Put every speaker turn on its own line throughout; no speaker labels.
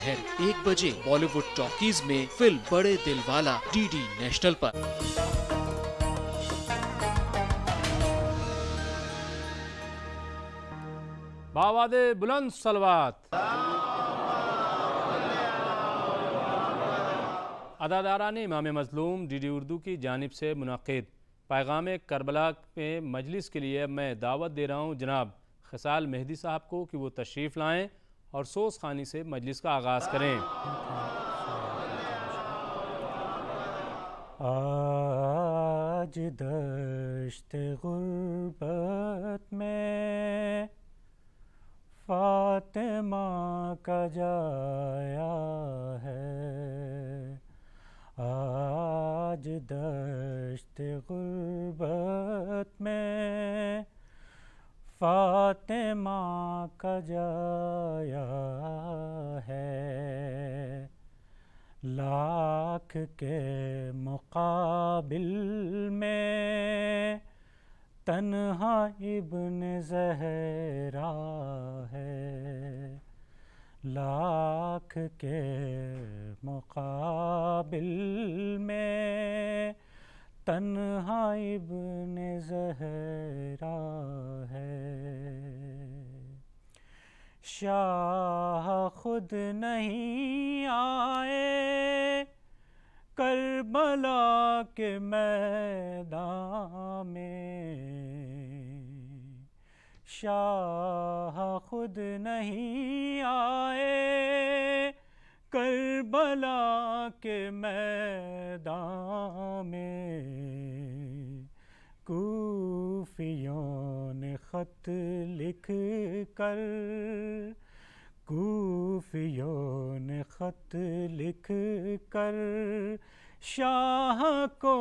1 بجے بالی would talkies میں film بڑے دل والا DD نیشنل پر۔
بآواز بلند صلوات اداداران امام مظلوم DD اردو کی جانب سے منعقد پیغام کربلا میں مجلس کے لیے میں دعوت دے رہا ہوں جناب خصال مہدی صاحب کو کہ وہ تشریف لائیں اور سوز خوانی سے مجلس کا آغاز کریں۔
آج دشت غربت میں فاطمہ کا جایا ہے، آج دشت غربت میں فاطمہ کا جایا ہے، لاکھ کے مقابل میں تنہا ابن زہرا ہے، لاکھ کے مقابل میں تنہا ابن زہرا ہے، شاہ خود نہیں آئے کربلا کے میدان میں، شاہ خود نہیں آئے کربلا کے میدان میں، کوفیوں نے خط لکھ کر، کوفیوں نے خط لکھ کر شاہ کو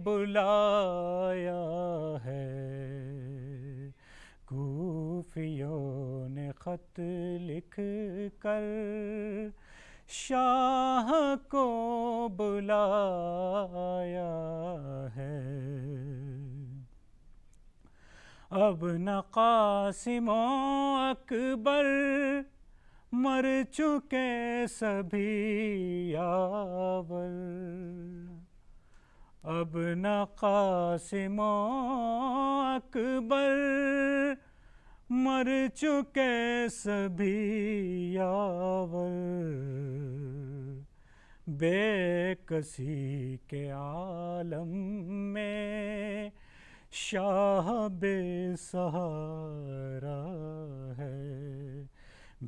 بلایا ہے، کوفیوں نے خط لکھ کر شاہ کو بلایا ہے، اب نہ قاسم و اکبر مر چکے سبھی یاور، اب نہ قاسم و اکبر مر چکے سبھی یاور، بے کسی کے عالم میں شاہ بے سہارا ہے،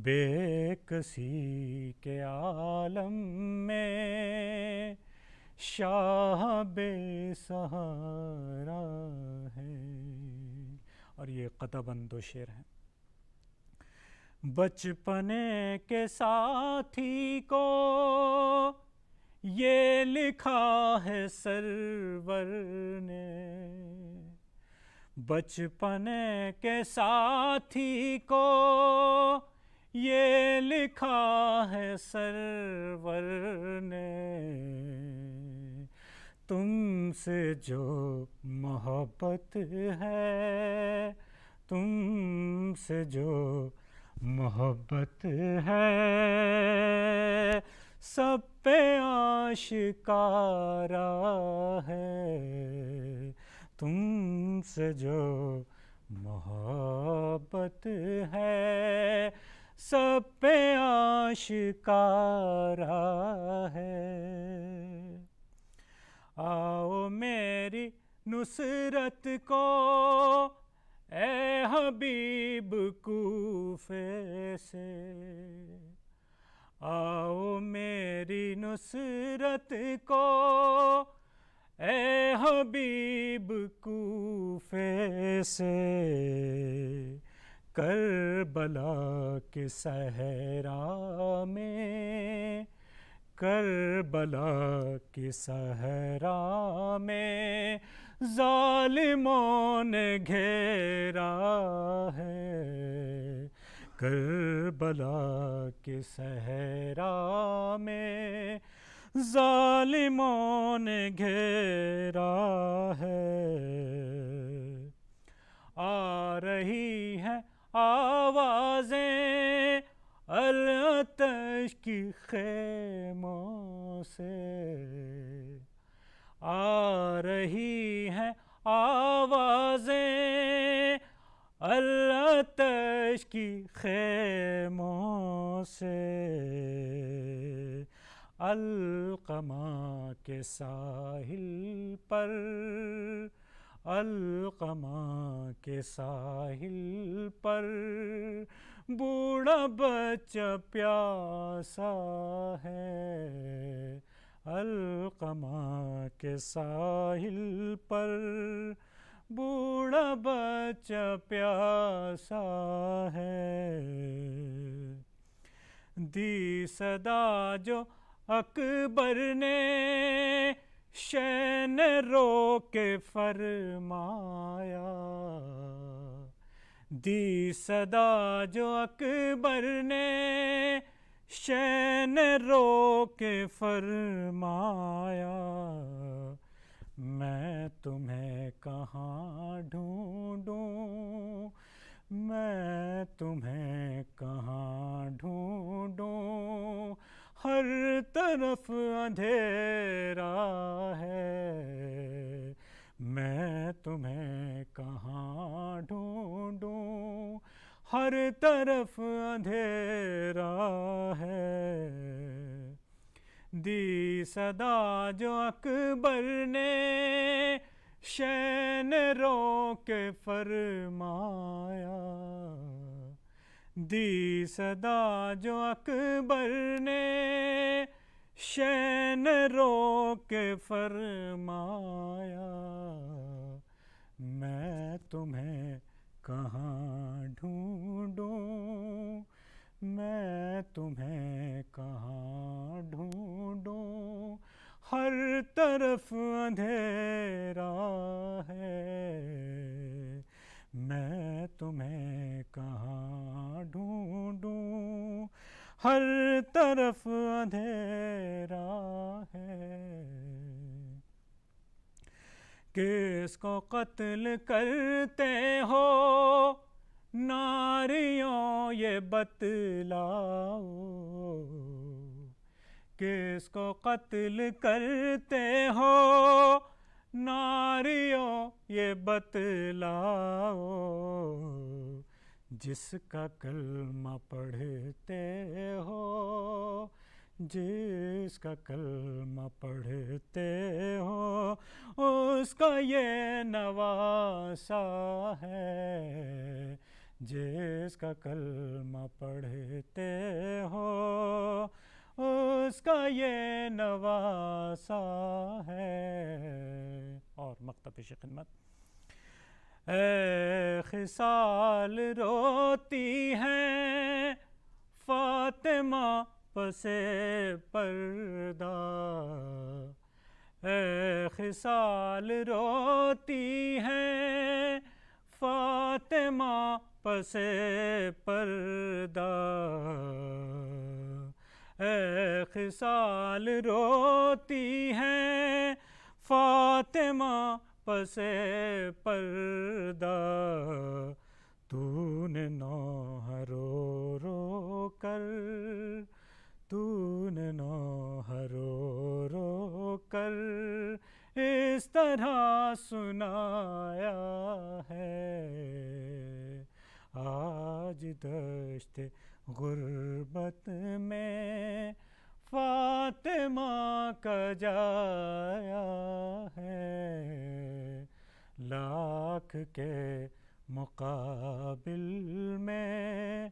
بے کسی کے عالم میں شاہ بے سہارا ہے۔ اور یہ قطع بند دو شعر ہیں۔ بچپنے کے ساتھی کو یہ لکھا ہے سرور نے، بچپنے کے ساتھی کو یہ لکھا ہے سرور نے، تم سے جو محبت ہے، تم سے جو محبت ہے، سب پہ آشکارا ہے، تم سے جو محبت ہے سب پہ آشکارا ہے، آؤ میری نصرت کو اے حبیب کوفے سے، آؤ میری نصرت کو اے حبیب کوفے سے، کربلا کے صحرا میں، کربلا کے صحرا میں ظالموں نے گھیرا ہے، کربلا کے صحرا میں ظالموں نے گھیرا ہے، آ رہی ہیں آوازیں العطش کی خیموں سے آ رہی ہیں آوازیں، العطش کی خیموں سے، القمہ کے ساحل پر، القمہ کے ساحل پر بوڑھا بچہ پیاسا ہے، القمہ کے ساحل پر بوڑھا بچہ پیاسا ہے۔ دی صدا جو اکبر نے شہ نے رو کے فرمایا، دی صدا جو اکبر نے شہ نے رو کے فرمایا، میں تمہیں کہاں ڈھونڈوں، میں تمہیں کہاں ڈھونڈوں، ہر طرف اندھیرا ہے، میں تمہیں کہاں ڈھونڈوں، ہر طرف اندھیرا ہے۔ دی صدا جو اکبر نے شہ نے رو کے فرمایا، دی صدا جو اکبر نے شہ نے رو کے فرمایا، میں تمہیں کہاں ڈھونڈوں، میں تمہیں کہاں ڈھونڈوں، ہر طرف اندھیرا ہے، میں تمہیں کہاں ڈھونڈوں، ہر طرف اندھیرا ہے۔ کس کو قتل کرتے ہو ناریوں یہ بتلاؤ، کس کو قتل کرتے ہو ناریوں یہ بتلاؤ، جس کا کلمہ پڑھتے ہو، جس کا کلمہ پڑھتے ہو، اس کا یہ نواسہ ہے، جس کا کلمہ پڑھتے ہو، اس کا یہ نواسہ ہے۔ اور مقطع پیش خدمت۔ اے خصال روتی ہیں فاطمہ پس پردہ، اے خصال روتی ہیں فاطمہ پس پردہ، اے خصال روتی ہیں فاطمہ پس پردہ، تو نے نوحہ رو رو کر، تو نے نوحہ رو رو کر اس طرح سنایا ہے، آج دشت غربت میں فاطمہ کا جایا ہے، لاکھ کے مقابل میں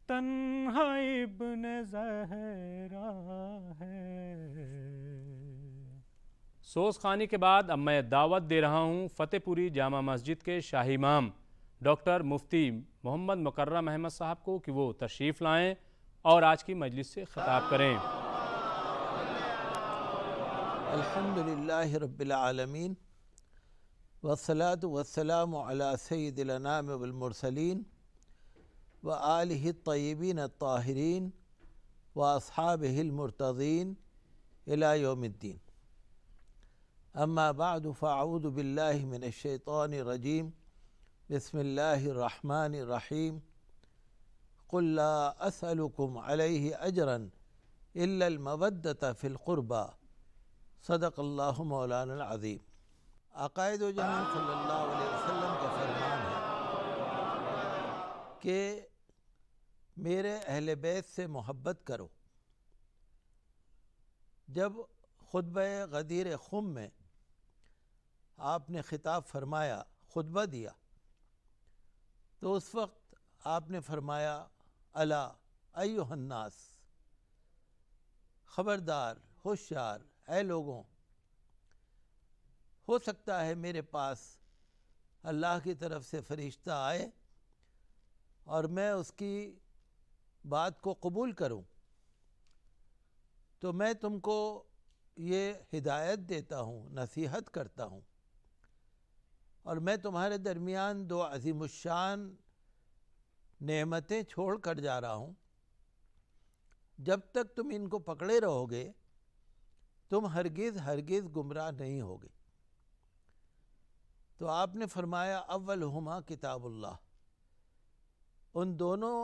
تنہا ابن زہرا ہے۔
سوز خوانی کے بعد اب میں دعوت دے رہا ہوں فتح پوری جامع مسجد کے شاہی امام ڈاکٹر مفتی محمد مکرم احمد صاحب کو کہ وہ تشریف لائیں اور آج کی مجلس سے خطاب کریں۔
الحمدللہ رب العالمین والصلاة والسلام علی سید الانام والمرسلین وآلہ الطیبین الطاہرین واصحابہ المرتضین الی یوم الدین، اما بعد فاعوذ باللہ من الشیطان الرجیم، بسم اللہ الرحمن الرحیم، قل لا اسألکم علیہ اجرا الا المودۃ فی القربى صدق اللہ مولانا العظیم۔ عقائد و جہاں صلی اللہ علیہ وسلم کا فرمان ہے کہ میرے اہل بیت سے محبت کرو۔ جب خطبہ غدیر خم میں آپ نے خطاب فرمایا، خطبہ دیا، تو اس وقت آپ نے فرمایا الا ایھا الناس، خبردار، ہوشیار، اے لوگوں، ہو سکتا ہے میرے پاس اللہ کی طرف سے فرشتہ آئے اور میں اس کی بات کو قبول کروں، تو میں تم کو یہ ہدایت دیتا ہوں، نصیحت کرتا ہوں، اور میں تمہارے درمیان دو عظیم الشان نعمتیں چھوڑ کر جا رہا ہوں، جب تک تم ان کو پکڑے رہو گے تم ہرگز گمراہ نہیں ہوگے۔ تو آپ نے فرمایا اولہما کتاب اللہ، ان دونوں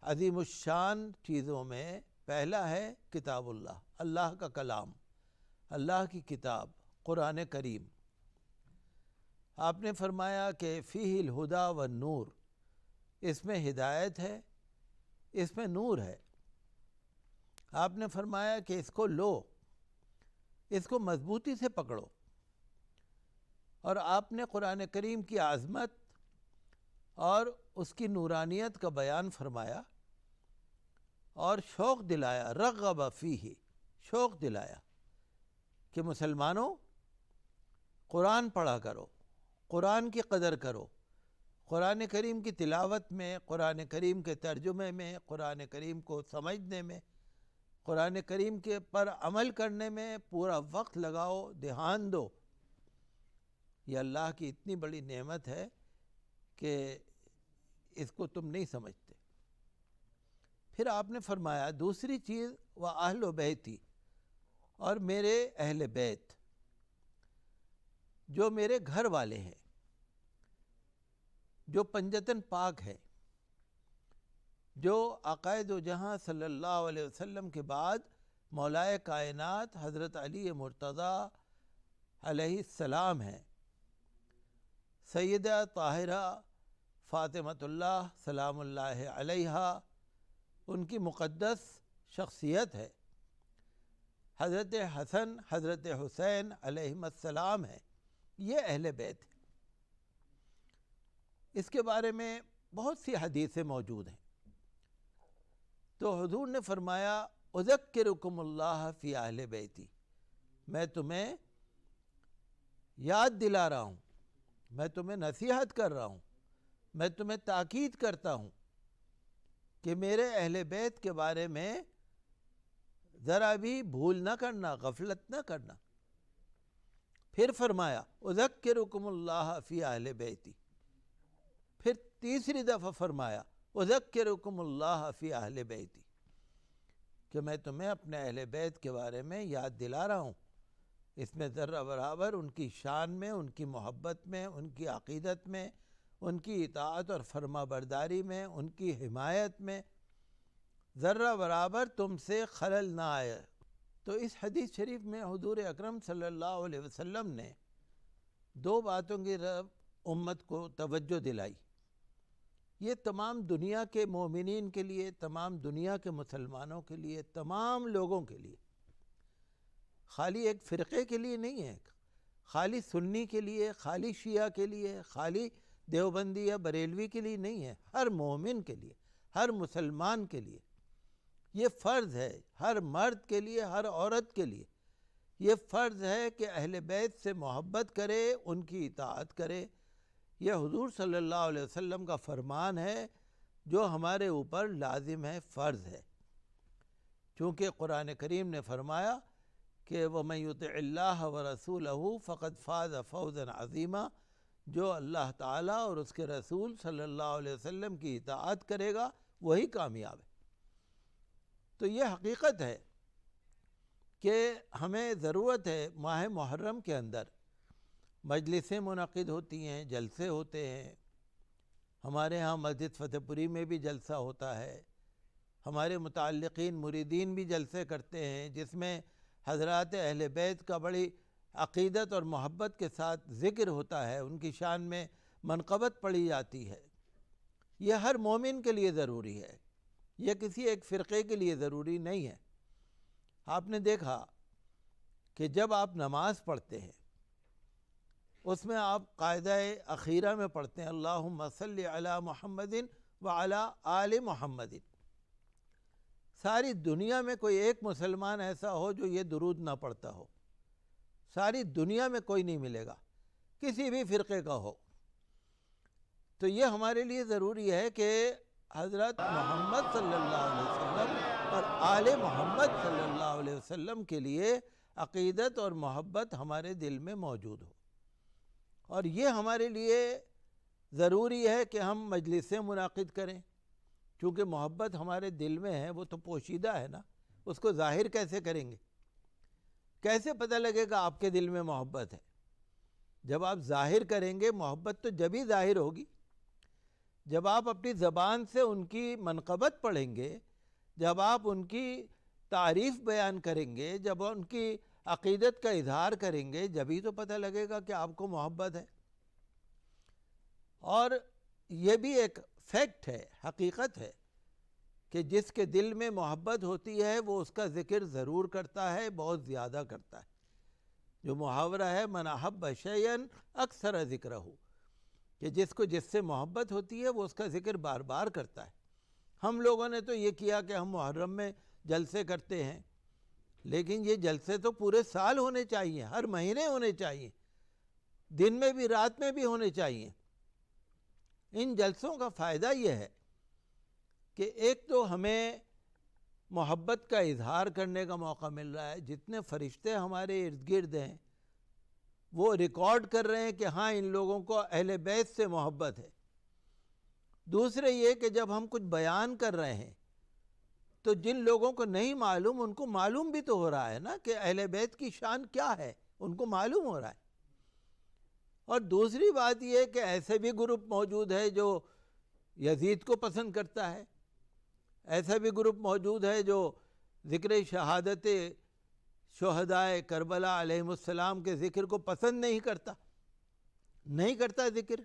عظیم الشان چیزوں میں پہلا ہے کتاب اللہ، اللہ کا کلام، اللہ کی کتاب قرآن کریم۔ آپ نے فرمایا کہ فیہ الہدی والنور، اس میں ہدایت ہے، اس میں نور ہے۔ آپ نے فرمایا کہ اس کو لو، اس کو مضبوطی سے پکڑو، اور آپ نے قرآن کریم کی عظمت اور اس کی نورانیت کا بیان فرمایا اور شوق دلایا، رغب فیہ، شوق دلایا کہ مسلمانوں قرآن پڑھا کرو، قرآن کی قدر کرو، قرآن کریم کی تلاوت میں، قرآن کریم کے ترجمے میں، قرآن کریم کو سمجھنے میں، قرآن کریم کے پر عمل کرنے میں پورا وقت لگاؤ، دھیان دو۔ یہ اللہ کی اتنی بڑی نعمت ہے کہ اس کو تم نہیں سمجھتے۔ پھر آپ نے فرمایا دوسری چیز وَأَهْلُ بَيْتِي، اور میرے اہل بیت، جو میرے گھر والے ہیں، جو پنجتن پاک ہے، جو عقائد و جہاں صلی اللہ علیہ وسلم کے بعد مولائے کائنات حضرت علی مرتضیٰ علیہ السلام ہیں، سیدہ طاہرہ فاطمۃ اللہ سلام اللہ علیہا ان کی مقدس شخصیت ہے، حضرت حسن حضرت حسین علیہم السلام ہے، یہ اہل بیت ہے۔ اس کے بارے میں بہت سی حدیثیں موجود ہیں۔ تو حضور نے فرمایا اذکرکم اللہ فی اہل بیتی، میں تمہیں یاد دلا رہا ہوں، میں تمہیں نصیحت کر رہا ہوں، میں تمہیں تاکید کرتا ہوں کہ میرے اہل بیت کے بارے میں ذرا بھی بھول نہ کرنا، غفلت نہ کرنا۔ پھر فرمایا اذکرکم اللہ فی اہل بیتی، پھر تیسری دفعہ فرمایا اذکرکم اللہ فی اہل بیتی، کہ میں تمہیں اپنے اہل بیت کے بارے میں یاد دلا رہا ہوں، اس میں ذرہ برابر ان کی شان میں، ان کی محبت میں، ان کی عقیدت میں، ان کی اطاعت اور فرما برداری میں، ان کی حمایت میں ذرہ برابر تم سے خلل نہ آئے۔ تو اس حدیث شریف میں حضور اکرم صلی اللہ علیہ وسلم نے دو باتوں کی طرف امت کو توجہ دلائی۔ یہ تمام دنیا کے مومنین کے لیے، تمام دنیا کے مسلمانوں کے لیے، تمام لوگوں کے لیے، خالی ایک فرقے کے لیے نہیں ہے، خالی سنی کے لیے، خالی شیعہ کے لیے، خالی دیوبندی یا بریلوی کے لیے نہیں ہے، ہر مومن کے لیے، ہر مسلمان کے لیے یہ فرض ہے، ہر مرد کے لیے، ہر عورت کے لیے یہ فرض ہے کہ اہل بیت سے محبت کرے، ان کی اطاعت کرے۔ یہ حضور صلی اللہ علیہ وسلم کا فرمان ہے جو ہمارے اوپر لازم ہے، فرض ہے، چونکہ قرآن کریم نے فرمایا کہ وَمَن يُطِعِ اللَّهَ وَرَسُولَهُ فَقَدْ فَازَ فَوْزًا عَظِيمًا، جو اللہ تعالیٰ اور اس کے رسول صلی اللہ علیہ وسلم کی اطاعت کرے گا وہی کامیاب ہے۔ تو یہ حقیقت ہے کہ ہمیں ضرورت ہے، ماہ محرم کے اندر مجلسیں منعقد ہوتی ہیں، جلسے ہوتے ہیں، ہمارے ہاں مسجد فتح پوری میں بھی جلسہ ہوتا ہے، ہمارے متعلقین مریدین بھی جلسے کرتے ہیں جس میں حضرات اہل بیت کا بڑی عقیدت اور محبت کے ساتھ ذکر ہوتا ہے، ان کی شان میں منقبت پڑھی جاتی ہے۔ یہ ہر مومن کے لیے ضروری ہے، یہ کسی ایک فرقے کے لیے ضروری نہیں ہے۔ آپ نے دیکھا کہ جب آپ نماز پڑھتے ہیں اس میں آپ قاعدہ اخیرہ میں پڑھتے ہیں اللہم صلی علی محمد وعلی آل محمد۔ ساری دنیا میں کوئی ایک مسلمان ایسا ہو جو یہ درود نہ پڑھتا ہو، ساری دنیا میں کوئی نہیں ملے گا، کسی بھی فرقے کا ہو۔ تو یہ ہمارے لیے ضروری ہے کہ حضرت محمد صلی اللہ علیہ وسلم اور آل محمد صلی اللہ علیہ وسلم کے لیے عقیدت اور محبت ہمارے دل میں موجود ہو، اور یہ ہمارے لیے ضروری ہے کہ ہم مجلسیں منعقد کریں، چونکہ محبت ہمارے دل میں ہے، وہ تو پوشیدہ ہے نا، اس کو ظاہر کیسے کریں گے؟ کیسے پتہ لگے گا آپ کے دل میں محبت ہے؟ جب آپ ظاہر کریں گے محبت تو جب ہی ظاہر ہوگی، جب آپ اپنی زبان سے ان کی منقبت پڑھیں گے، جب آپ ان کی تعریف بیان کریں گے، جب ان کی عقیدت کا اظہار کریں گے، جبھی تو پتہ لگے گا کہ آپ کو محبت ہے۔ اور یہ بھی ایک فیکٹ ہے، حقیقت ہے کہ جس کے دل میں محبت ہوتی ہے وہ اس کا ذکر ضرور کرتا ہے، بہت زیادہ کرتا ہے۔ جو محاورہ ہے من احب شیئا اکثر ذکرہ، کہ جس کو جس سے محبت ہوتی ہے وہ اس کا ذکر بار بار کرتا ہے۔ ہم لوگوں نے تو یہ کیا کہ ہم محرم میں جلسے کرتے ہیں، لیکن یہ جلسے تو پورے سال ہونے چاہیے، ہر مہینے ہونے چاہیے، دن میں بھی رات میں بھی ہونے چاہیے۔ ان جلسوں کا فائدہ یہ ہے کہ ایک تو ہمیں محبت کا اظہار کرنے کا موقع مل رہا ہے، جتنے فرشتے ہمارے ارد گرد ہیں وہ ریکارڈ کر رہے ہیں کہ ہاں ان لوگوں کو اہل بیت سے محبت ہے۔ دوسرے یہ کہ جب ہم کچھ بیان کر رہے ہیں تو جن لوگوں کو نہیں معلوم ان کو معلوم بھی تو ہو رہا ہے نا کہ اہل بیت کی شان کیا ہے، ان کو معلوم ہو رہا ہے۔ اور دوسری بات یہ کہ ایسے بھی گروپ موجود ہے جو یزید کو پسند کرتا ہے، ایسا بھی گروپ موجود ہے جو ذکر شہادت شہدائے کربلا علیہم السلام کے ذکر کو پسند نہیں کرتا ذکر،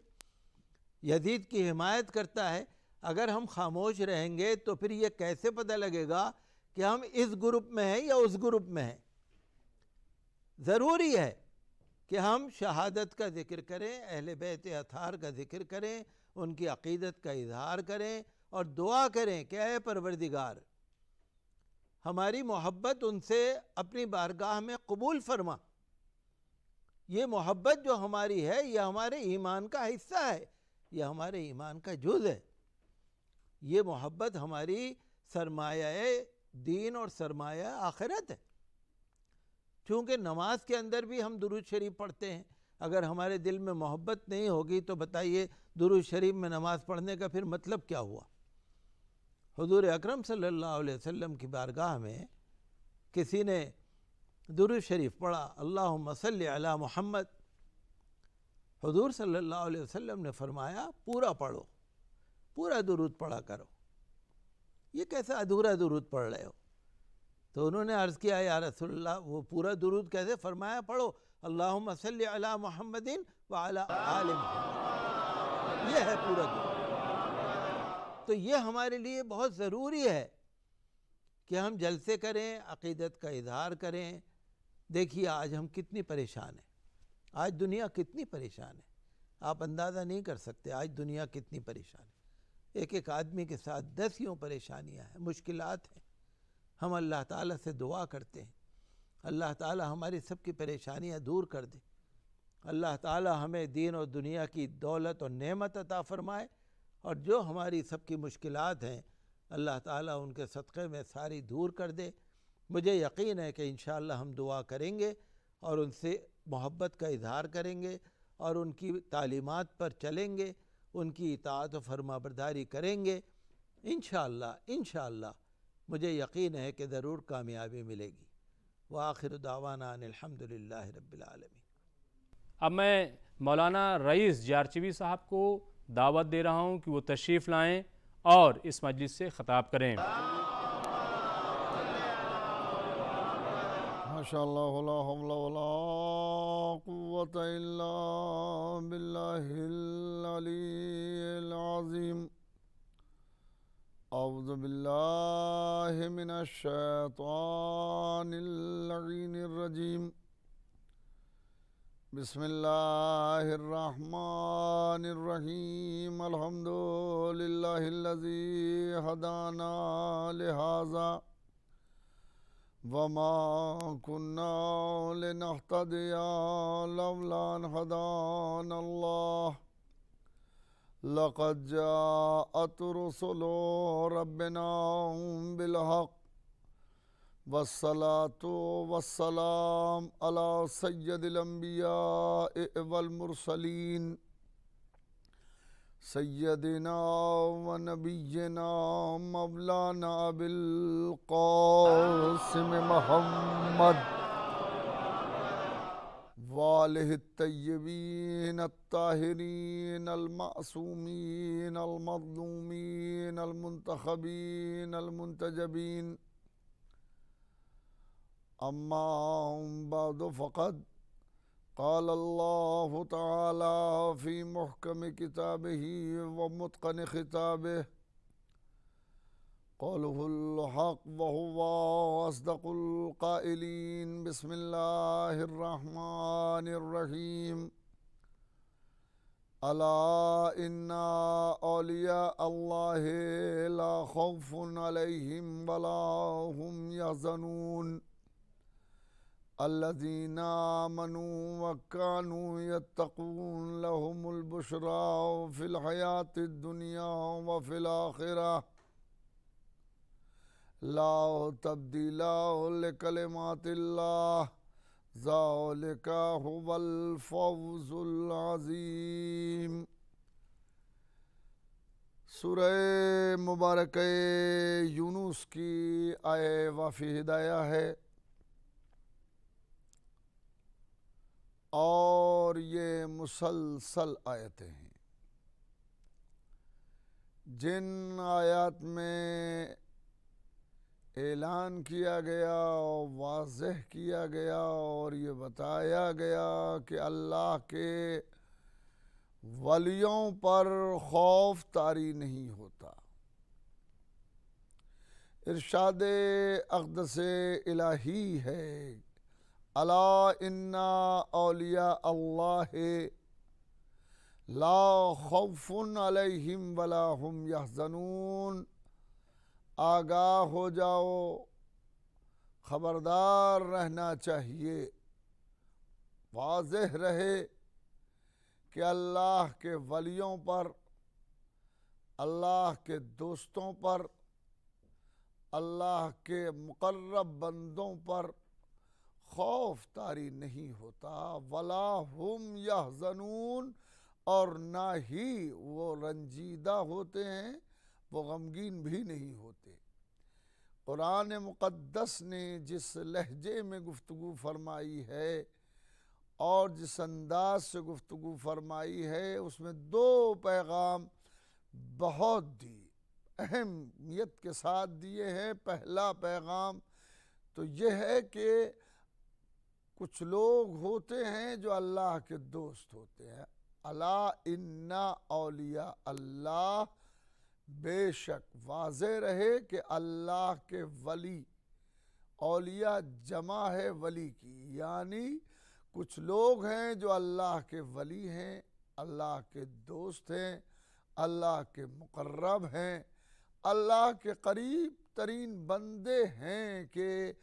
یزید کی حمایت کرتا ہے۔ اگر ہم خاموش رہیں گے تو پھر یہ کیسے پتہ لگے گا کہ ہم اس گروپ میں ہیں یا اس گروپ میں ہیں؟ ضروری ہے کہ ہم شہادت کا ذکر کریں، اہل بیت اطہار کا ذکر کریں، ان کی عقیدت کا اظہار کریں اور دعا کریں کہ اے پروردگار ہماری محبت ان سے اپنی بارگاہ میں قبول فرما۔ یہ محبت جو ہماری ہے یہ ہمارے ایمان کا حصہ ہے، یہ ہمارے ایمان کا جز ہے۔ یہ محبت ہماری سرمایہ دین اور سرمایہ آخرت ہے۔ چونکہ نماز کے اندر بھی ہم درود شریف پڑھتے ہیں، اگر ہمارے دل میں محبت نہیں ہوگی تو بتائیے درود شریف میں نماز پڑھنے کا پھر مطلب کیا ہوا؟ حضور اکرم صلی اللہ علیہ وسلم کی بارگاہ میں کسی نے درود شریف پڑھا اللہم صلی علی محمد، حضور صلی اللہ علیہ وسلم نے فرمایا پورا پڑھو، پورا درود پڑھا کرو، یہ کیسا ادھورا درود پڑھ رہے ہو؟ تو انہوں نے عرض کیا یا رسول اللہ وہ پورا درود کیسے؟ فرمایا پڑھو اللہم صلی علی محمد وعلی آل محمد، یہ ہے پورا درود۔ تو یہ ہمارے لیے بہت ضروری ہے کہ ہم جلسے کریں، عقیدت کا اظہار کریں۔ دیکھیے آج ہم کتنی پریشان ہیں، آج دنیا کتنی پریشان ہے، آپ اندازہ نہیں کر سکتے آج دنیا کتنی پریشان ہے۔ ایک ایک آدمی کے ساتھ 10 پریشانیاں ہیں، مشکلات ہیں۔ ہم اللہ تعالیٰ سے دعا کرتے ہیں اللہ تعالیٰ ہماری سب کی پریشانیاں دور کر دے، اللہ تعالیٰ ہمیں دین اور دنیا کی دولت اور نعمت عطا فرمائے، اور جو ہماری سب کی مشکلات ہیں اللہ تعالیٰ ان کے صدقے میں ساری دور کر دے۔ مجھے یقین ہے کہ انشاءاللہ ہم دعا کریں گے اور ان سے محبت کا اظہار کریں گے اور ان کی تعلیمات پر چلیں گے، ان کی اطاعت و فرما برداری کریں گے، انشاءاللہ مجھے یقین ہے کہ ضرور کامیابی ملے گی۔ وآخر دعوانا ان الحمدللہ رب العالمین۔
اب میں مولانا رئیس جارچوی صاحب کو دعوت دے رہا ہوں کہ وہ تشریف لائیں اور اس مجلس سے خطاب کریں۔
ماشاء اللہ لا حول ولا قوة الا باللہ العلی العظیم۔ اعوذ باللہ من الشیطان اللعین الرجیم۔ بسم اللہ الرحمن الرحیم۔ الحمد للہ الذی ہدانا لہذا وما كنا لنهتدي لولا أن هدانا الله لقد جاءت رسل ربنا بالحق والصلاة والسلام على سيد الأنبياء والمرسلين سیدنا و نبینا مولانا ابی القاسم محمد وآلہ الطیبین الطاہرین المعصومین المظلومین المنتخبین المنتجبین۔ اما بعد فقد قال اللہ تعالی فی محکم کتابہ ومتقن خطابہ قولہ الحق وہو اصدق القائلین۔ بسم اللہ الرحمن الرحیم۔ الا ان اولیاء اللہ لا خوف علیہم ولا هم یحزنون الذین آمنوا وکانوا یتقون لهم البشرى فی الحیاة الدنیا وفی الآخرہ لا تبدیل لکلمات اللہ ذالک هو الفوز العظیم۔ سورہ مبارکہ یونس کی آیہ وافی ہدایہ ہے، اور یہ مسلسل آیتیں ہیں جن آیات میں اعلان کیا گیا اور واضح کیا گیا اور یہ بتایا گیا کہ اللہ کے ولیوں پر خوف طاری نہیں ہوتا۔ ارشاد اقدس الہی ہے، الا ان اولیاء اللہ لا خوف علیہم ولا هم یحزنون۔ آگاہ ہو جاؤ، خبردار رہنا چاہیے، واضح رہے کہ اللہ کے ولیوں پر، اللہ کے دوستوں پر، اللہ کے مقرب بندوں پر خوف طاری نہیں ہوتا، ولا هم یحزنون، اور نہ ہی وہ رنجیدہ ہوتے ہیں، وہ غمگین بھی نہیں ہوتے۔ قرآن مقدس نے جس لہجے میں گفتگو فرمائی ہے اور جس انداز سے گفتگو فرمائی ہے، اس میں دو پیغام بہت اہمیت کے ساتھ دیے ہیں۔ پہلا پیغام تو یہ ہے کہ کچھ لوگ ہوتے ہیں جو اللہ کے دوست ہوتے ہیں۔ الا ان اولیاء اللہ، بے شک واضح رہے کہ اللہ کے ولی، اولیاء جمع ہے ولی کی، یعنی کچھ لوگ ہیں جو اللہ کے ولی ہیں، اللہ کے دوست ہیں، اللہ کے مقرب ہیں، اللہ کے قریب ترین بندے ہیں کہ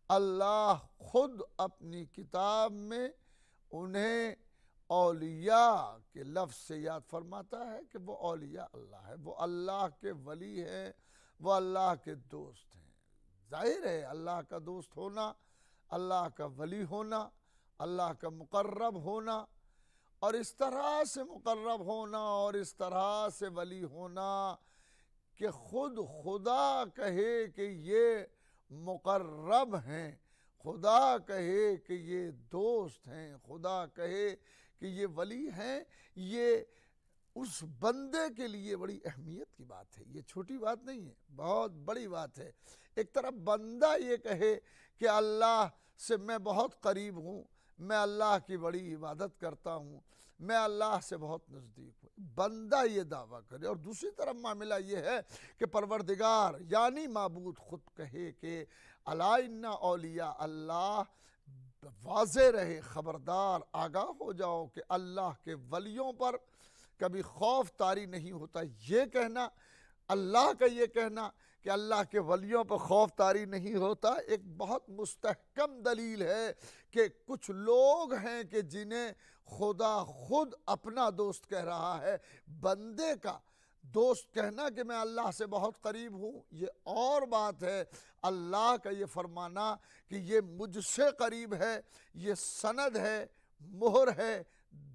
اللہ خود اپنی کتاب میں انہیں اولیاء کے لفظ سے یاد فرماتا ہے کہ وہ اولیاء اللہ ہے، وہ اللہ کے ولی ہیں، وہ اللہ کے دوست ہیں۔ ظاہر ہے اللہ کا دوست ہونا، اللہ کا ولی ہونا، اللہ کا مقرب ہونا، اور اس طرح سے مقرب ہونا اور اس طرح سے ولی ہونا کہ خود خدا کہے کہ یہ مقرب ہیں، خدا کہے کہ یہ دوست ہیں، خدا کہے کہ یہ ولی ہیں، یہ اس بندے کے لیے بڑی اہمیت کی بات ہے. یہ چھوٹی بات نہیں ہے، بہت بڑی بات ہے. ایک طرف بندہ یہ کہے کہ اللہ سے میں بہت قریب ہوں، میں اللہ کی بڑی عبادت کرتا ہوں، میں اللہ سے بہت نزدیک ہوں، بندہ یہ دعویٰ کرے. اور دوسری طرف معاملہ یہ ہے کہ پروردگار یعنی معبود خود کہے کہ الا ان اولیاء اللہ، واضح رہے، خبردار، آگاہ ہو جاؤ کہ اللہ کے ولیوں پر کبھی خوف طاری نہیں ہوتا. یہ کہنا، اللہ کا یہ کہنا کہ اللہ کے ولیوں پر خوف طاری نہیں ہوتا، ایک بہت مستحکم دلیل ہے کہ کچھ لوگ ہیں کہ جنہیں خدا خود اپنا دوست کہہ رہا ہے. بندے کا دوست کہنا کہ میں اللہ سے بہت قریب ہوں یہ اور بات ہے، اللہ کا یہ فرمانا کہ یہ مجھ سے قریب ہے، یہ سند ہے، مہر ہے،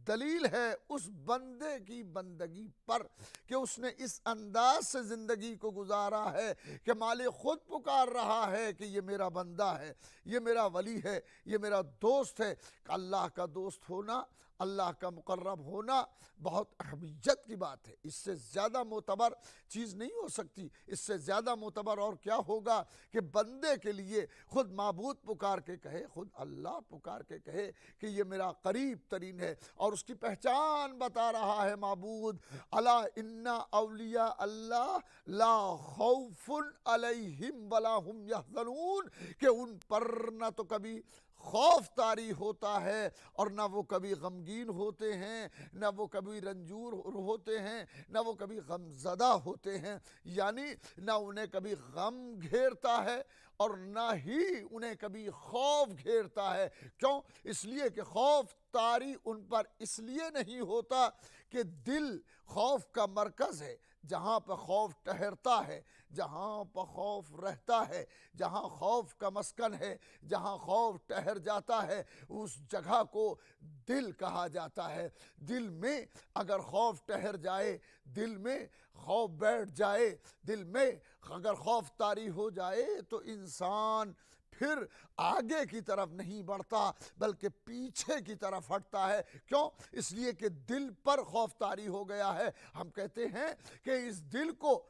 دلیل ہے اس بندے کی بندگی پر کہ اس نے اس انداز سے زندگی کو گزارا ہے کہ مالک خود پکار رہا ہے کہ یہ میرا بندہ ہے، یہ میرا ولی ہے، یہ میرا دوست ہے. کہ اللہ کا دوست ہونا، اللہ کا مقرب ہونا بہت اہمیت کی بات ہے. اس سے زیادہ معتبر چیز نہیں ہو سکتی. اس سے زیادہ معتبر اور کیا ہوگا کہ بندے کے لیے خود معبود پکار کے کہے، خود اللہ پکار کے کہے کہ یہ میرا قریب ترین ہے. اور اس کی پہچان بتا رہا ہے معبود، الا ان اولیاء اللہ لا خوف علیہم ولا هم یحزنون، کہ ان پر نہ تو کبھی خوف طاری ہوتا ہے اور نہ وہ کبھی غمگین ہوتے ہیں، نہ وہ کبھی رنجور ہوتے ہیں، نہ وہ کبھی غم زدہ ہوتے ہیں. یعنی نہ انہیں کبھی غم گھیرتا ہے اور نہ ہی انہیں کبھی خوف گھیرتا ہے. کیوں؟ اس لیے کہ خوف طاری ان پر اس لیے نہیں ہوتا کہ دل خوف کا مرکز ہے. جہاں پہ خوف ٹھہرتا ہے، جہاں پہ خوف رہتا ہے، جہاں خوف کا مسکن ہے، جہاں خوف ٹھہر جاتا ہے، اس جگہ کو دل کہا جاتا ہے. دل میں اگر خوف ٹھہر جائے، دل میں خوف بیٹھ جائے، دل میں اگر خوف طاری ہو جائے تو انسان پھر آگے کی طرف نہیں بڑھتا بلکہ پیچھے کی طرف ہٹتا ہے. کیوں؟ اس لیے کہ دل پر خوف طاری ہو گیا ہے. ہم کہتے ہیں کہ اس دل کو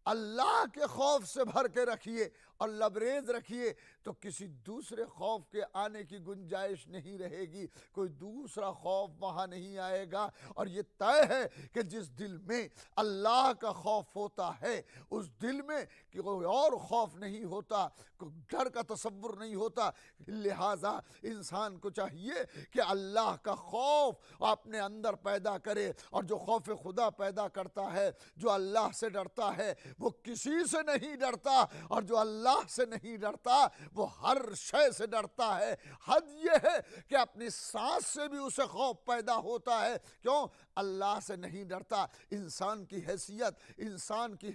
اللہ کے خوف سے بھر کے رکھیے اور لبریز رکھیے تو کسی دوسرے خوف کے آنے کی گنجائش نہیں رہے گی، کوئی دوسرا خوف وہاں نہیں آئے گا. اور یہ طے ہے کہ جس دل میں اللہ کا خوف ہوتا ہے اس دل میں کہ کوئی اور خوف نہیں ہوتا، کوئی ڈر کا تصور نہیں ہوتا. لہٰذا انسان کو چاہیے کہ اللہ کا خوف اپنے اندر پیدا کرے، اور جو خوف خدا پیدا کرتا ہے، جو اللہ سے ڈرتا ہے وہ کسی سے نہیں ڈرتا، اور جو اللہ سے نہیں ڈرتا وہ ہر شے سے ڈرتا ہے. حد یہ ہے کہ اپنی سانس سے بھی اسے خوف پیدا ہوتا ہے. کیوں؟ اللہ سے نہیں ڈرتا. انسان کی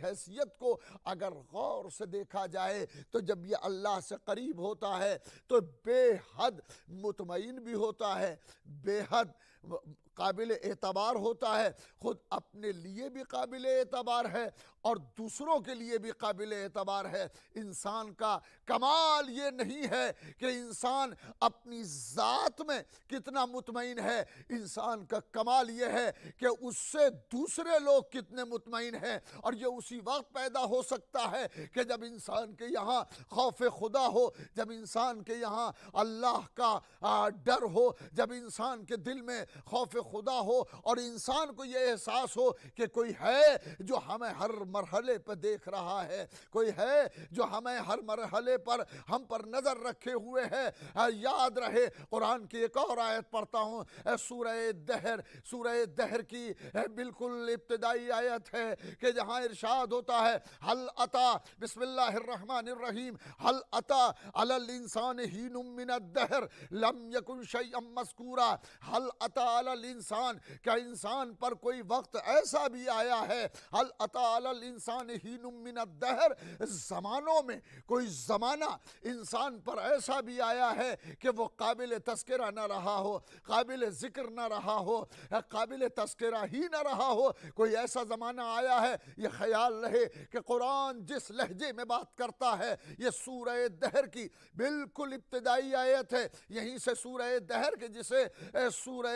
حیثیت کو اگر غور سے دیکھا جائے تو جب یہ اللہ سے قریب ہوتا ہے تو بے حد مطمئن بھی ہوتا ہے، بے حد قابل اعتبار ہوتا ہے، خود اپنے لیے بھی قابل اعتبار ہے اور دوسروں کے لیے بھی قابل اعتبار ہے. انسان کا کمال یہ نہیں ہے کہ انسان اپنی ذات میں کتنا مطمئن ہے، انسان کا کمال یہ ہے کہ اس سے دوسرے لوگ کتنے مطمئن ہیں. اور یہ اسی وقت پیدا ہو سکتا ہے کہ جب انسان کے یہاں خوف خدا ہو، جب انسان کے یہاں اللہ کا ڈر ہو، جب انسان کے دل میں خوف خدا ہو اور انسان کو یہ احساس ہو کہ کوئی ہے جو ہمیں ہر مرحلے پر دیکھ رہا ہے، کوئی ہے جو ہمیں ہر مرحلے پر ہم پر نظر رکھے ہوئے ہے. یاد رہے قرآن کی ایک اور آیت پڑھتا ہوں، سورہ دہر کی بالکل ابتدائی آیت ہے کہ جہاں ارشاد ہوتا ہے حل اتا، بسم اللہ الرحمن الرحیم، حل اتا علی الانسان حین من الدہر لم یکن شیئا مذکورا. حل اتا علی الانسان، کیا انسان پر کوئی وقت ایسا بھی آیا ہے؟ حل اتا علی الانسان حین من الدہر، زمانوں میں کوئی زمانہ انسان پر ایسا بھی آیا ہے کہ وہ قابل تذکرہ نہ رہا ہو، قابل ذکر نہ رہا ہو، قابل تذکرہ ہی نہ رہا ہو. کوئی ایسا زمانہ آیا ہے؟ یہ خیال رہے کہ قرآن جس لہجے میں بات کرتا ہے یہ سورہ دہر کی بالکل ابتدائی آیت ہے. یہیں سے سورہ دہر کے جسے سورہ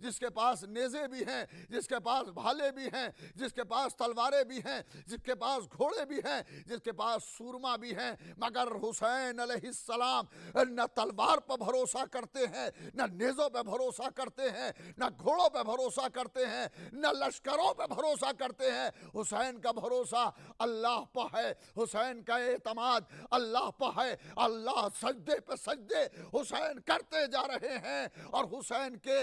جس کے پاس نیزے بھی ہیں، جس کے پاس بھالے بھی ہیں، جس کے پاس تلواریں بھی ہیں، جس کے پاس گھوڑے بھی ہیں، جس کے پاس سورما بھی ہیں، مگر حسین علیہ السلام نہ تلوار پر بھروسہ کرتے ہیں، نہ نیزوں پہ بھروسہ کرتے ہیں، نہ گھوڑوں پہ بھروسہ کرتے ہیں، نہ لشکروں پہ بھروسہ کرتے ہیں۔ حسین کا بھروسہ اللہ پر ہے، حسین کا اعتماد اللہ پر ہے۔ اللہ سجدے پہ سجدے حسین کرتے جا رہے ہیں، اور حسین کے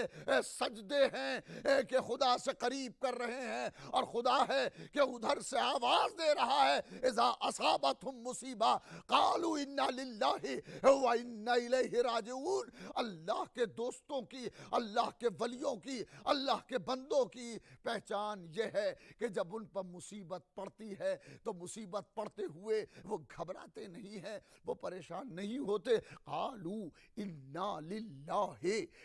سجدے ہیں کہ خدا سے قریب کر رہے ہیں، اور خدا ہے کہ ادھر سے آواز دے رہا ہے اذا اصابتہم مصیبہ قالوا انا للہ و انا الیہ راجعون۔ اللہ کے دوستوں کی، اللہ کے ولیوں کی، اللہ کے بندوں کی پہچان یہ ہے کہ جب ان پر مصیبت پڑتی ہے تو مصیبت پڑتے ہوئے وہ گھبراتے نہیں ہیں، وہ پریشان نہیں ہوتے۔ قالوا انا للہ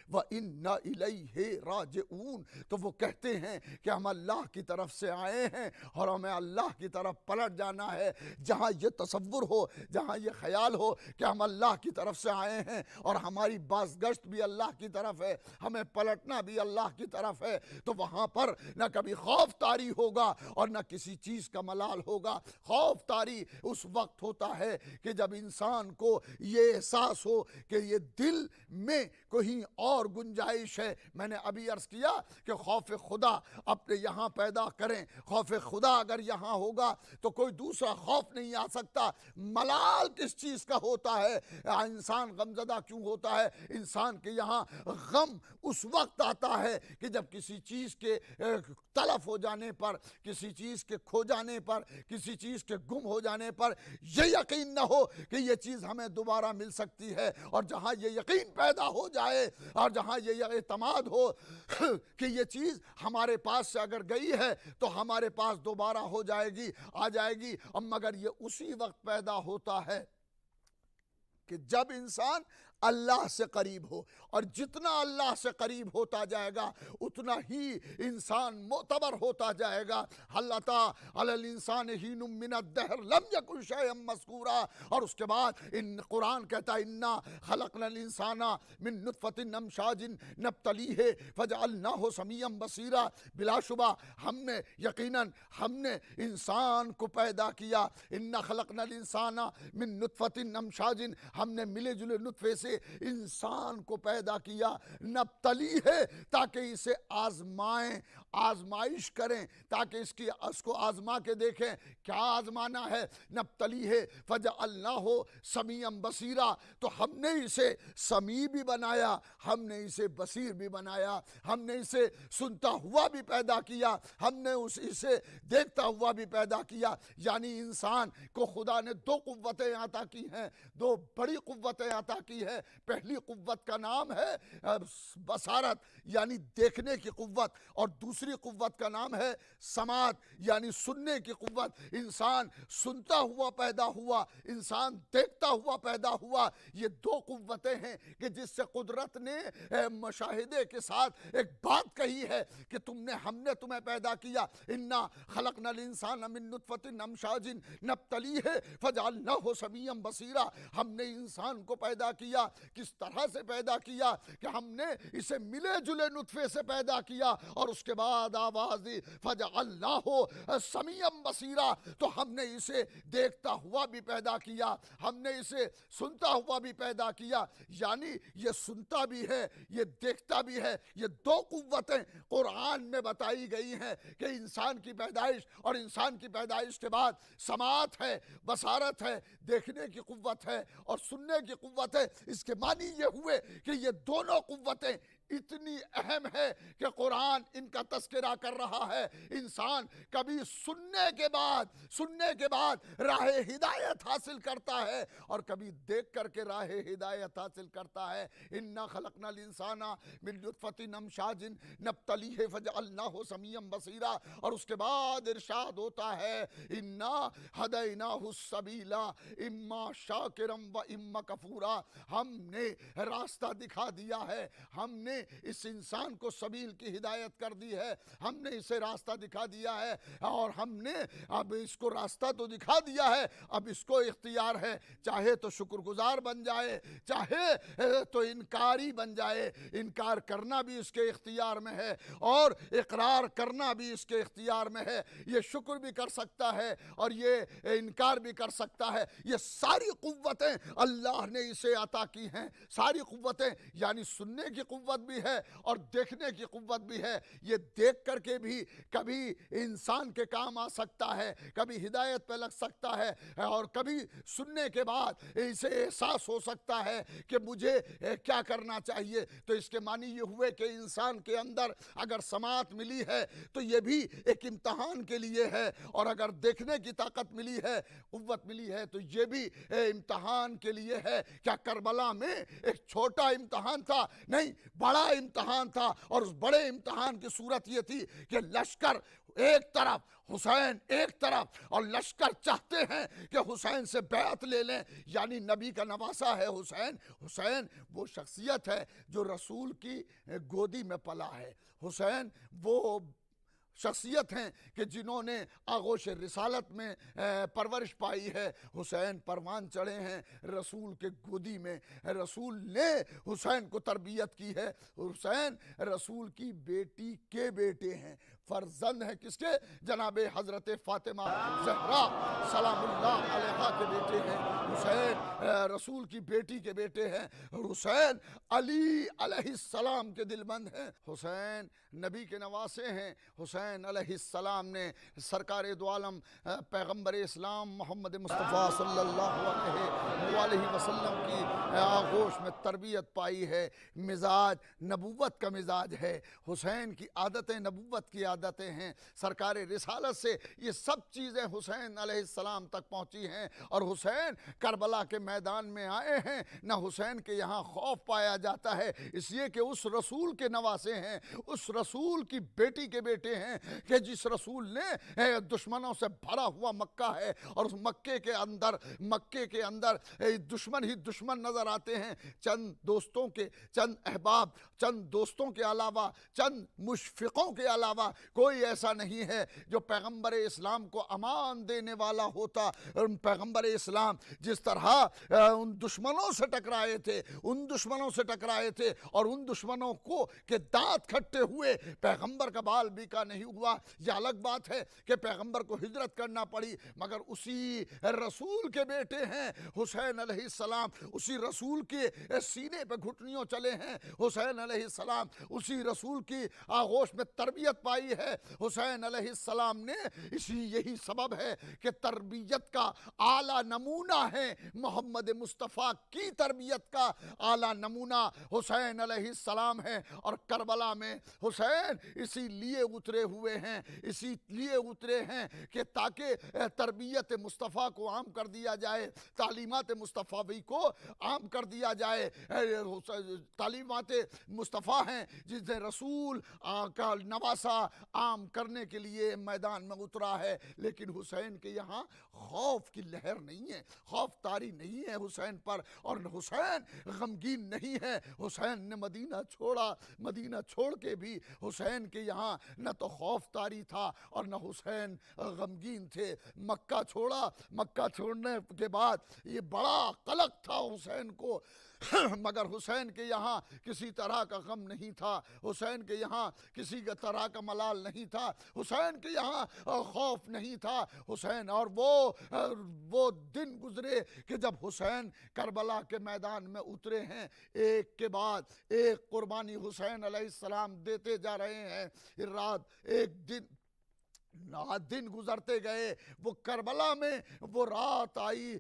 و انا الیہ راجعون، تو وہ کہتے ہیں کہ ہم اللہ کی طرف سے آئے ہیں اور ہمیں اللہ کی طرف پلٹ جانا ہے۔ جہاں یہ تصور ہو، جہاں یہ خیال ہو کہ ہم اللہ کی طرف سے آئے ہیں اور ہماری بازگشت بھی اللہ کی طرف ہے، ہمیں پلٹنا بھی اللہ کی طرف ہے، تو وہاں پر نہ کبھی خوف طاری ہوگا اور نہ کسی چیز کا ملال ہوگا۔ خوف طاری اس وقت ہوتا ہے کہ جب انسان کو یہ احساس ہو کہ یہ دل میں کہیں اور گنجائش ہے۔ میں نے ابھی عرض کیا کہ خوف خدا اپنے یہاں پیدا کریں، خوف خدا اگر یہاں ہوگا تو کوئی دوسرا خوف نہیں آ سکتا۔ ملال کس چیز کا ہوتا ہے؟ انسان غمزدہ کیوں ہوتا ہے؟ انسان کے یہاں غم اس وقت آتا ہے کہ جب کسی چیز کے تلف ہو جانے پر، کسی چیز کے کھو جانے پر، کسی چیز کے گم ہو جانے پر یہ یقین نہ ہو کہ یہ چیز ہمیں دوبارہ مل سکتی ہے، اور جہاں یہ یقین پیدا ہو جائے اور جہاں یہ اعتماد ہو کہ یہ چیز ہمارے پاس سے اگر گئی ہے تو ہمارے پاس دوبارہ ہو جائے گی، آ جائے گی، مگر یہ اسی وقت پیدا ہوتا ہے کہ جب انسان اللہ سے قریب ہو، اور جتنا اللہ سے قریب ہوتا جائے گا اتنا ہی انسان معتبر ہوتا جائے گا۔ حل اتی علی الانسان حین من الدہر لم یکن شیئا مذکورا، اور اس کے بعد قرآن کہتا ہے انا خلقنا الانسان من نطفۃ امشاج نبتلیہ فجعلناہ سمیعا بصیرا۔ بلا شبہ یقیناً ہم نے انسان کو پیدا کیا، انا خلقنا الانسان من نطفۃ امشاج، ہم نے ملے جلے نطفے سے انسان کو پیدا کیا، نبتلی ہے تاکہ اسے آزمائیں، آزمائش کریں، تاکہ اس کو آزما کے دیکھیں کیا آزمانا ہے۔ نبتلی ہے فجعلناہ سمیعا بصیرا، تو ہم نے اسے سمیع بھی بنایا، ہم نے اسے بصیر بھی بنایا، ہم نے اسے سنتا ہوا بھی پیدا کیا، ہم نے اسے دیکھتا ہوا بھی پیدا کیا۔ یعنی انسان کو خدا نے دو قوتیں عطا کی ہیں، دو بڑی قوتیں عطا کی ہے۔ پہلی قوت کا نام ہے بصارت یعنی دیکھنے کی قوت، اور دوسری قوت کا نام ہے سماعت یعنی سننے کی قوت۔ انسان سنتا ہوا پیدا ہوا، انسان دیکھتا ہوا پیدا ہوا۔ یہ دو قوتیں ہیں کہ جس سے قدرت نے مشاہدے کے ساتھ ایک بات کہی ہے کہ ہم نے تمہیں پیدا کیا، انا خلقنا الانسان من نطفۃ امشاج نبتلیہ فجعلناہ سمیعا بصیرا۔ ہم نے انسان کو پیدا کیا، کس طرح سے پیدا کیا کہ ہم نے اسے ملے جلے نطفے سے پیدا کیا، اور اس کے بعد آواز دی فجعلناہ سمیعا بصیرا، تو ہم نے اسے دیکھتا ہوا بھی پیدا کیا، ہم نے اسے سنتا ہوا بھی پیدا کیا۔ یعنی یہ سنتا بھی ہے، یہ دیکھتا بھی ہے۔ یہ دو قوتیں قرآن میں بتائی گئی ہیں کہ انسان کی پیدائش اور انسان کی پیدائش کے بعد سماعت ہے، بصارت ہے، دیکھنے کی قوت ہے اور سننے کی قوت ہے۔ اس کے معنی یہ ہوئے کہ یہ دونوں قوتیں اتنی اہم ہے کہ قرآن ان کا تذکرہ کر رہا ہے۔ انسان کبھی سننے کے بعد راہ ہدایت حاصل کرتا ہے، اور کبھی دیکھ کر کے راہ ہدایت حاصل کرتا ہے۔ انا خلقنا الانسان من نطفۃ امشاج نبتلیہ فجعلناہ سمیعا بصیرا، اور اس کے بعد ارشاد ہوتا ہے انا ہدیناہ السبیل اما شاکرا و اما کفورا۔ ہم نے راستہ دکھا دیا ہے، ہم نے نے اس انسان کو سبیل کی ہدایت کر دی ہے، ہم نے اسے راستہ دکھا دیا ہے، اور ہم نے اب اس کو راستہ تو دکھا دیا ہے، اب اس کو اختیار ہے، چاہے تو شکر گزار بن جائے، چاہے تو انکاری بن جائے۔ انکار کرنا بھی اس کے اختیار میں ہے اور اقرار کرنا بھی اس کے اختیار میں ہے۔ یہ شکر بھی کر سکتا ہے اور یہ انکار بھی کر سکتا ہے۔ یہ ساری قوتیں اللہ نے اسے عطا کی ہیں، ساری قوتیں، یعنی سننے کی قوت بھی ہے اور دیکھنے کی قوت بھی ہے۔ یہ دیکھ کر کے بھی کبھی انسان کے کام آ سکتا ہے، کبھی ہدایت پہ لگ سکتا ہے، اور کبھی سننے کے بعد اسے احساس ہو سکتا ہے کہ مجھے کیا کرنا چاہیے۔ تو اس کے معنی یہ ہوئے کہ انسان کے اندر اگر سماعت ملی ہے تو یہ بھی ایک امتحان کے لیے ہے، اور اگر دیکھنے کی طاقت ملی ہے، قوت ملی ہے، تو یہ بھی امتحان کے لیے ہے۔ کیا کربلا میں ایک چھوٹا امتحان تھا؟ نہیں، بڑا امتحان تھا، اور اس بڑے امتحان کی صورت یہ تھی کہ لشکر ایک طرف، حسین ایک طرف، اور لشکر چاہتے ہیں کہ حسین سے بیعت لے لیں، یعنی نبی کا نواسا ہے حسین۔ حسین وہ شخصیت ہے جو رسول کی گودی میں پلا ہے۔ حسین وہ شخصیت ہیں کہ جنہوں نے آغوش رسالت میں پرورش پائی ہے۔ حسین پروان چڑھے ہیں رسول کے گودی میں، رسول نے حسین کو تربیت کی ہے۔ حسین رسول کی بیٹی کے بیٹے ہیں، فرزند ہیں کس کے؟ جناب حضرت فاطمہ زہرا سلام اللہ علیہا کے بیٹے ہیں۔ حسین رسول کی بیٹی کے بیٹے ہیں۔ حسین علی علیہ السلام کے دل بند ہیں۔ حسین نبی کے نواسے ہیں۔ حسین علیہ السلام نے سرکار دو عالم پیغمبر اسلام محمد مصطفیٰ صلی اللہ علیہ وسلم کی آغوش میں تربیت پائی ہے۔ مزاج نبوت کا مزاج ہے۔ حسین کی عادتیں نبوت کی عادتیں ہیں۔ سرکار رسالت سے یہ سب چیزیں حسین علیہ السلام تک پہنچی ہیں، اور حسین کربلا کے میدان میں آئے ہیں۔ نہ حسین کے یہاں خوف پایا جاتا ہے، اس لیے کہ اس رسول کے نواسے ہیں، اس رسول کی بیٹی کے بیٹے ہیں، کہ جس رسول نے دشمنوں سے بھرا ہوا مکہ ہے، اور اس مکے کے اندر دشمن ہی دشمن نظر آتے ہیں۔ چند دوستوں کے، چند احباب، چند دوستوں کے علاوہ، چند مشفقوں کے علاوہ کوئی ایسا نہیں ہے جو پیغمبر اسلام کو امان دینے والا ہوتا۔ پیغمبر اسلام جس طرح ان دشمنوں سے ٹکرائے تھے، اور ان دشمنوں کو کہ دانت کھٹے ہوئے پیغمبر کا بال بیکا نہیں ہوا۔ یہ الگ بات ہے کہ پیغمبر کو ہجرت کرنا پڑی، مگر اسی رسول کے بیٹے ہیں حسین علیہ السلام، اسی رسول کے سینے پہ گھٹنیوں چلے ہیں حسین علیہ السلام، اسی رسول کی آغوش میں تربیت پائی ہے حسین علیہ السلام نے۔ یہی سبب ہے کہ تربیت کا اعلیٰ نمونہ ہے محمد مصطفیٰ کی تربیت کا اعلیٰ نمونہ حسین علیہ السلام ہے۔ اور کربلا میں حسین اسی لیے اترے ہیں کہ تاکہ تربیت مصطفیٰ کو عام کر دیا جائے، تعلیمات مصطفی کو عام کر دیا جائے۔ تعلیمات مصطفیٰ ہیں جسے رسول کا نواسا عام کرنے کے لیے میدان میں اترا ہے، لیکن حسین کے یہاں خوف کی لہر نہیں ہے، خوف طاری نہیں ہے حسین پر، اور حسین غمگین نہیں ہے۔ حسین نے مدینہ چھوڑا، مدینہ چھوڑ کے بھی حسین کے یہاں نہ تو خوف طاری تھا اور نہ حسین غمگین تھے۔ مکہ چھوڑا، مکہ چھوڑنے کے بعد یہ بڑا قلق تھا حسین کو، مگر حسین کے یہاں کسی طرح کا غم نہیں تھا، حسین کے یہاں کسی طرح کا ملال نہیں تھا، حسین کے یہاں خوف نہیں تھا۔ حسین اور وہ دن گزرے کہ جب حسین کربلا کے میدان میں اترے ہیں، ایک کے بعد ایک قربانی حسین علیہ السلام دیتے جا رہے ہیں۔ دن گزرتے گئے، وہ کربلا میں وہ رات آئی،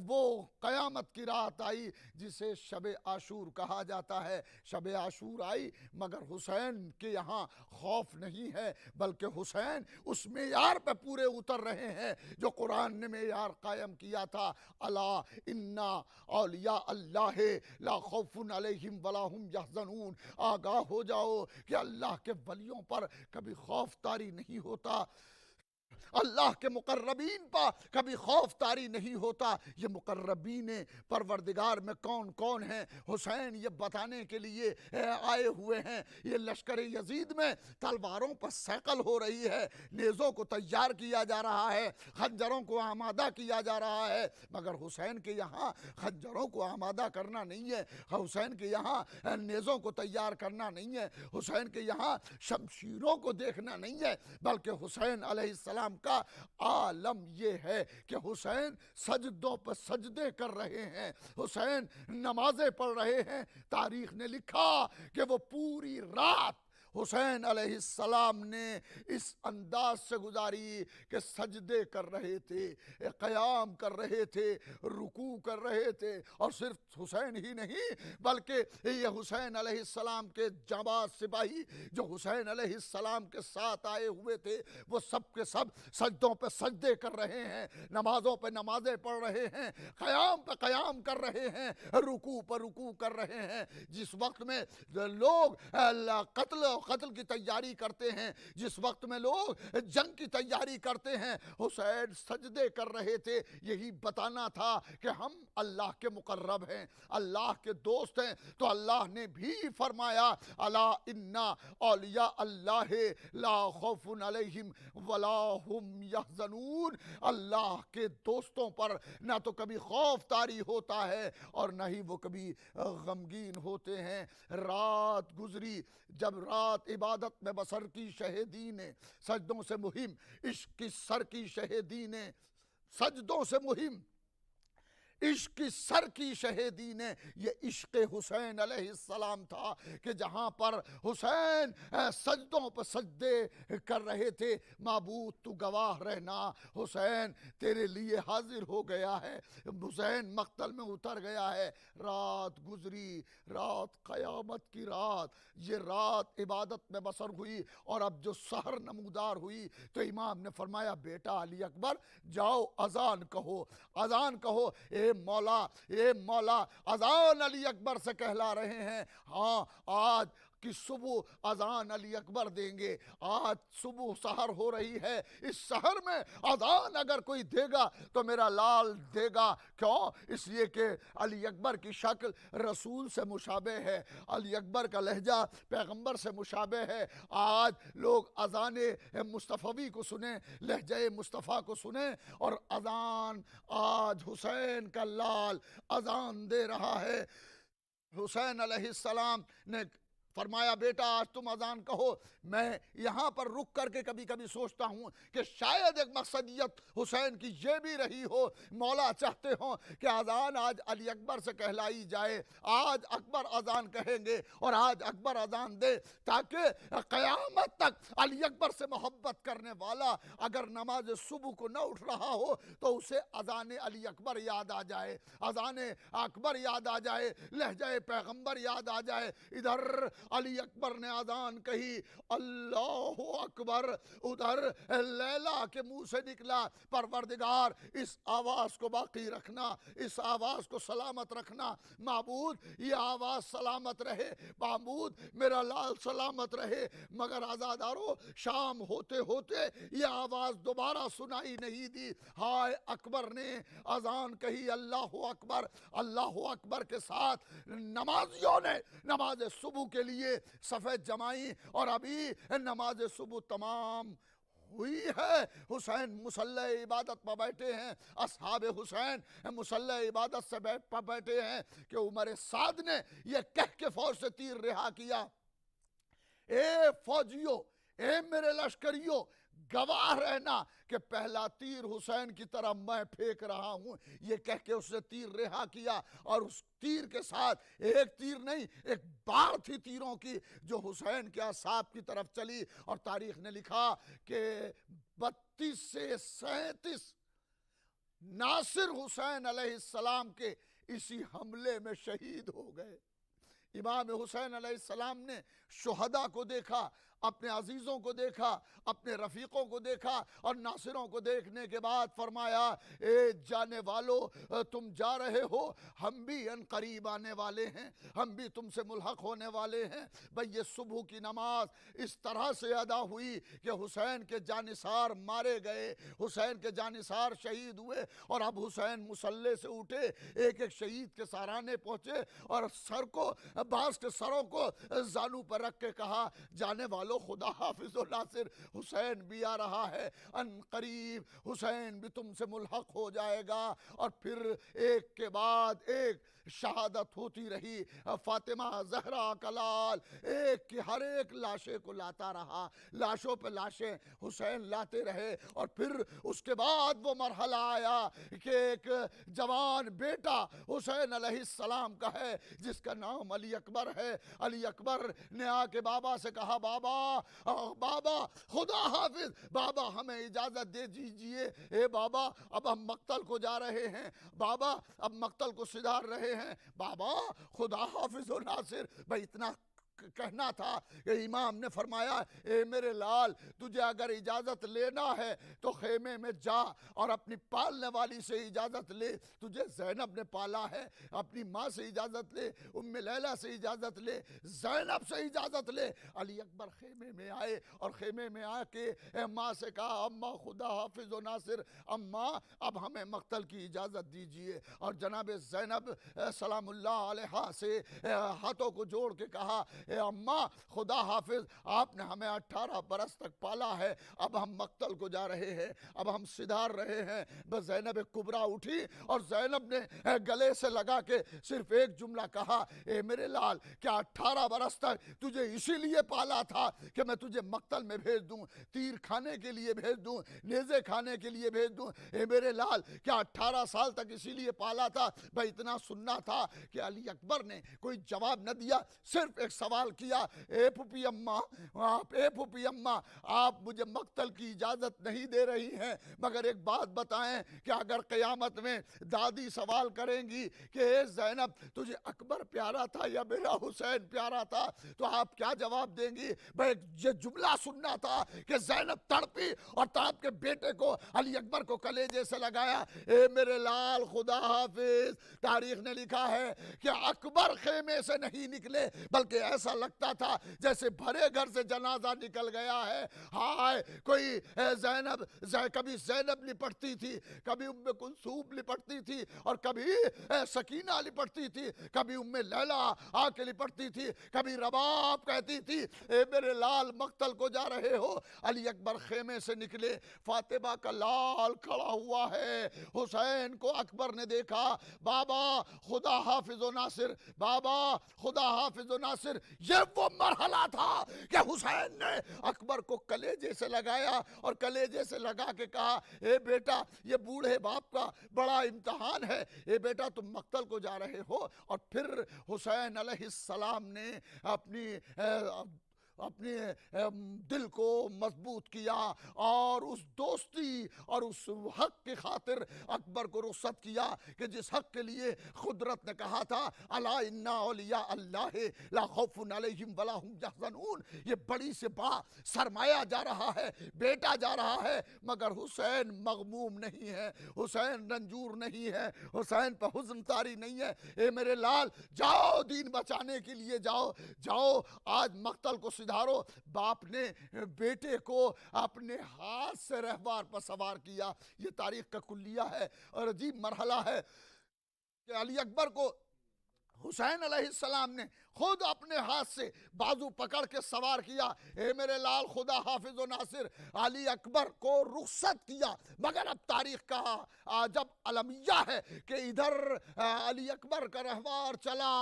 وہ قیامت کی رات آئی جسے شب عاشور کہا جاتا ہے۔ شب عاشور آئی، مگر حسین کے یہاں خوف نہیں ہے، بلکہ حسین اس معیار پہ پورے اتر رہے ہیں جو قرآن نے معیار قائم کیا تھا۔ الا انا اولیاء اللہ لا خوف علیہم ولا هم یحزنون، آگاہ ہو جاؤ کہ اللہ کے ولیوں پر کبھی خوف طاری نہیں ہوتا۔ اللہ کے مقربین پر کبھی خوف طاری نہیں ہوتا۔ یہ مقربین پروردگار میں کون کون ہیں، حسین یہ بتانے کے لیے آئے ہوئے ہیں۔ یہ لشکر یزید میں تلواروں پر سیکل ہو رہی ہے، نیزوں کو تیار کیا جا رہا ہے، خنجروں کو آمادہ کیا جا رہا ہے، مگر حسین کے یہاں خنجروں کو آمادہ کرنا نہیں ہے، حسین کے یہاں نیزوں کو تیار کرنا نہیں ہے، حسین کے یہاں شمشیروں کو دیکھنا نہیں ہے، بلکہ حسین علیہ السلام کا عالم یہ ہے کہ حسین سجدوں پر سجدے کر رہے ہیں، حسین نمازیں پڑھ رہے ہیں۔ تاریخ نے لکھا کہ وہ پوری رات حسین علیہ السلام نے اس انداز سے گزاری کہ سجدے کر رہے تھے، قیام کر رہے تھے، رکوع کر رہے تھے، اور صرف حسین ہی نہیں بلکہ یہ حسین علیہ السلام کے جانباز سپاہی جو حسین علیہ السلام کے ساتھ آئے ہوئے تھے، وہ سب کے سب سجدوں پہ سجدے کر رہے ہیں، نمازوں پہ نمازیں پڑھ رہے ہیں، قیام پہ قیام کر رہے ہیں، رکوع پر رکوع کر رہے ہیں۔ جس وقت میں لوگ قتل کی تیاری کرتے ہیں، جس وقت میں لوگ جنگ کی تیاری کرتے ہیں، حسین سجدے کر رہے تھے۔ یہی بتانا تھا کہ ہم اللہ کے مقرب ہیں، اللہ کے دوست ہیں۔ تو اللہ نے بھی فرمایا الا ان اولیاء اللہ لا خوف علیہم ولا هم یحزنون، اللہ کے دوستوں پر نہ تو کبھی خوف طاری ہوتا ہے اور نہ ہی وہ کبھی غمگین ہوتے ہیں۔ رات گزری، جب رات عبادت میں بسر کی شہیدین سجدوں سے مہم، عشق کی سر کی شہیدین سجدوں سے مہم، عشق کی سر کی شہیدین، یہ عشق حسین علیہ السلام تھا کہ جہاں پر حسین سجدوں پر سجدے کر رہے تھے۔ معبود تو گواہ رہنا، حسین تیرے لیے حاضر ہو گیا ہے، حسین مقتل میں اتر گیا ہے۔ رات گزری، رات قیامت کی رات، یہ رات عبادت میں بسر ہوئی، اور اب جو سحر نمودار ہوئی تو امام نے فرمایا بیٹا علی اکبر جاؤ اذان کہو، اذان کہو۔ اے مولا اذان علی اکبر سے کہلا رہے ہیں۔ ہاں آج کی صبح اذان علی اکبر دیں گے، آج صبح سحر ہو رہی ہے، اس سحر میں اذان اگر کوئی دے گا تو میرا لال دے گا۔ کیوں؟ اس لیے کہ علی اکبر کی شکل رسول سے مشابہ ہے، علی اکبر کا لہجہ پیغمبر سے مشابہ ہے۔ آج لوگ اذان مصطفی کو سنیں، لہجہ مصطفیٰ کو سنیں، اور اذان آج حسین کا لال اذان دے رہا ہے۔ حسین علیہ السلام نے فرمایا بیٹا آج تم اذان کہو۔ میں یہاں پر رک کر کے کبھی کبھی سوچتا ہوں کہ شاید ایک مقصدیت حسین کی یہ بھی رہی ہو، مولا چاہتے ہوں کہ اذان آج علی اکبر سے کہلائی جائے، آج اکبر اذان کہیں گے اور آج اکبر اذان دے، تاکہ قیامت تک علی اکبر سے محبت کرنے والا اگر نماز صبح کو نہ اٹھ رہا ہو تو اسے اذان علی اکبر یاد آ جائے، اذان اکبر یاد آ جائے، لہجہ پیغمبر یاد آ جائے۔ ادھر علی اکبر نے اذان کہی، اللہ اکبر، ادھر لیلا کے منہ سے نکلا پروردگار اس آواز کو باقی رکھنا، اس آواز کو سلامت رکھنا، معبود یہ آواز سلامت رہے، معبود میرا لال سلامت رہے۔ مگر عزادارو شام ہوتے ہوتے یہ آواز دوبارہ سنائی نہیں دی۔ ہائے اکبر نے اذان کہی، اللہ اکبر، اللہ اکبر کے ساتھ نمازیوں نے نماز صبح کے لیے صفیں جمائی، اور ابھی نماز صبح تمام ہوئی ہے۔ حسین مصلی عبادت پر بیٹھے ہیں، اصحاب حسین مصلی عبادت سے بیٹھے ہیں کہ عمر سعد نے یہ کہہ کے فوج سے تیر رہا کیا، اے فوجیوں، اے میرے لشکریوں، گواہ رہنا کہ پہلا تیر حسین کی طرف میں پھینک رہا ہوں۔ یہ کہہ کے اس نے تیر رہا کیا، اور اس تیر کے ساتھ ایک تیر نہیں، ایک بار تھی تیروں کی جو حسین کے اعصاب کی طرف چلی، اور تاریخ نے لکھا کہ 32 سے 37 ناصر حسین علیہ السلام کے اسی حملے میں شہید ہو گئے۔ امام حسین علیہ السلام نے شہداء کو دیکھا، اپنے عزیزوں کو دیکھا، اپنے رفیقوں کو دیکھا اور ناصروں کو دیکھنے کے بعد فرمایا اے جانے والو تم جا رہے ہو، ہم بھی ان قریب آنے والے ہیں، ہم بھی تم سے ملحق ہونے والے ہیں۔ بھئی یہ صبح کی نماز اس طرح سے ادا ہوئی کہ حسین کے جانثار مارے گئے، حسین کے جانثار شہید ہوئے، اور اب حسین مصلی سے اٹھے، ایک ایک شہید کے سرانے پہنچے اور سر کو، بعض کے سروں کو زانو پر رکھ کے کہا جانے والو خدا حافظ و ناصر، حسین بھی آ رہا ہے، ان قریب حسین بھی تم سے ملحق ہو جائے گا۔ اور پھر ایک کے بعد ایک شہادت ہوتی رہی، فاطمہ زہرا کا لال ایک کی ہر ایک لاشے کو لاتا رہا، لاشوں پہ لاشیں حسین لاتے رہے۔ اور پھر اس کے بعد وہ مرحلہ آیا کہ ایک جوان بیٹا حسین علیہ السلام کا ہے جس کا نام علی اکبر ہے۔ علی اکبر نے آ کے بابا سے کہا بابا خدا حافظ، بابا ہمیں اجازت دے دیجئے، اے بابا اب ہم مقتل کو جا رہے ہیں، بابا اب مقتل کو سدھار رہے ہیں، بابا خدا حافظ و ناصر۔ بھئی اتنا کہنا تھا کہ امام نے فرمایا اے میرے لال، تجھے اگر اجازت لینا ہے تو خیمے میں جا اور اپنی پالنے والی سے اجازت لے، تجھے زینب نے پالا ہے، اپنی ماں سے اجازت لے، ام لیلہ سے اجازت لے، زینب سے اجازت لے۔ علی اکبر خیمے میں آئے اور خیمے میں آ کے ماں سے کہا اماں خدا حافظ و ناصر، اماں اب ہمیں مقتل کی اجازت دیجئے۔ اور جناب زینب سلام اللہ علیہا سے ہاتھوں کو جوڑ کے کہا اے اماں خدا حافظ، آپ نے ہمیں 18 برس تک پالا ہے، اب ہم مقتل کو جا رہے ہیں، اب ہم سدھار رہے ہیں۔ بس زینب کبریٰ اٹھی اور زینب نے گلے سے لگا کے صرف ایک جملہ کہا اے میرے لال، کیا 18 برس تک تجھے اسی لیے پالا تھا کہ میں تجھے مقتل میں بھیج دوں، تیر کھانے کے لیے بھیج دوں، نیزے کھانے کے لیے بھیج دوں؟ اے میرے لال کیا 18 سال تک اسی لیے پالا تھا؟ بھائی اتنا سننا تھا کہ علی اکبر نے کوئی جواب نہ دیا، صرف ایک سوال کیا اے پھوپھی اماں آپ مجھے مقتل کی اجازت نہیں دے رہی ہیں، مگر ایک بات بتائیں کہ اگر قیامت میں دادی سوال کریں گی کہ اے زینب تجھے اکبر پیارا تھا یا میرا حسین پیارا تھا تو آپ کیا جواب دیں گی؟ بھائی یہ جملہ سننا تھا کہ زینب تڑپی اور تڑپ کے بیٹے کو علی اکبر کو کلیجے سے لگایا۔ اے میرے لال خدا حافظ، تاریخ نے لکھا ہے کہ اکبر خیمے سے نہیں نکلے بلکہ ایسا لگتا تھا جیسے بھرے گھر سے جنازہ نکل گیا ہے۔ ہائے کوئی کبھی زینب لپٹتی تھی، کبھی ام کلثوم لپٹتی تھی، اور کبھی سکینہ لپٹتی تھی، کبھی ام لیلہ آ کے لپٹتی تھی، کبھی رباب کہتی تھی اے میرے لال مقتل کو جا رہے ہو۔ علی اکبر خیمے سے نکلے، فاطمہ کا لال کھڑا ہوا ہے، حسین کو اکبر نے دیکھا، بابا خدا حافظ و ناصر، بابا خدا حافظ و ناصر۔ یہ وہ مرحلہ تھا کہ حسین نے اکبر کو کلیجے سے لگایا اور کلیجے سے لگا کے کہا اے بیٹا یہ بوڑھے باپ کا بڑا امتحان ہے، اے بیٹا تم مقتل کو جا رہے ہو۔ اور پھر حسین علیہ السلام نے اپنے دل کو مضبوط کیا اور اس دوستی اور اس حق کی خاطر اکبر کو رخصت کیا کہ جس حق کے لیے قدرت نے کہا تھا الا ان اولیاء اللہ لا خوف علیہم ولا هم یحزنون۔ یہ بڑی سے بڑا سرمایہ جا رہا ہے، بیٹا جا رہا ہے، مگر حسین مغموم نہیں ہے، حسین رنجور نہیں ہے، حسین پہ حزن طاری نہیں ہے۔ اے میرے لال جاؤ دین بچانے کے لیے جاؤ آج مقتل کو سدھارو۔ باپ نے بیٹے کو اپنے ہاتھ سے رہوار پر سوار کیا۔ یہ تاریخ کا کلیہ ہے اور عجیب مرحلہ ہے کہ علی اکبر کو حسین علیہ السلام نے خود اپنے ہاتھ سے بازو پکڑ کے سوار کیا۔ اے میرے لال خدا حافظ و ناصر، علی اکبر کو رخصت کیا، مگر اب تاریخ کا جب المیہ ہے کہ ادھر علی اکبر کا رہوار چلا،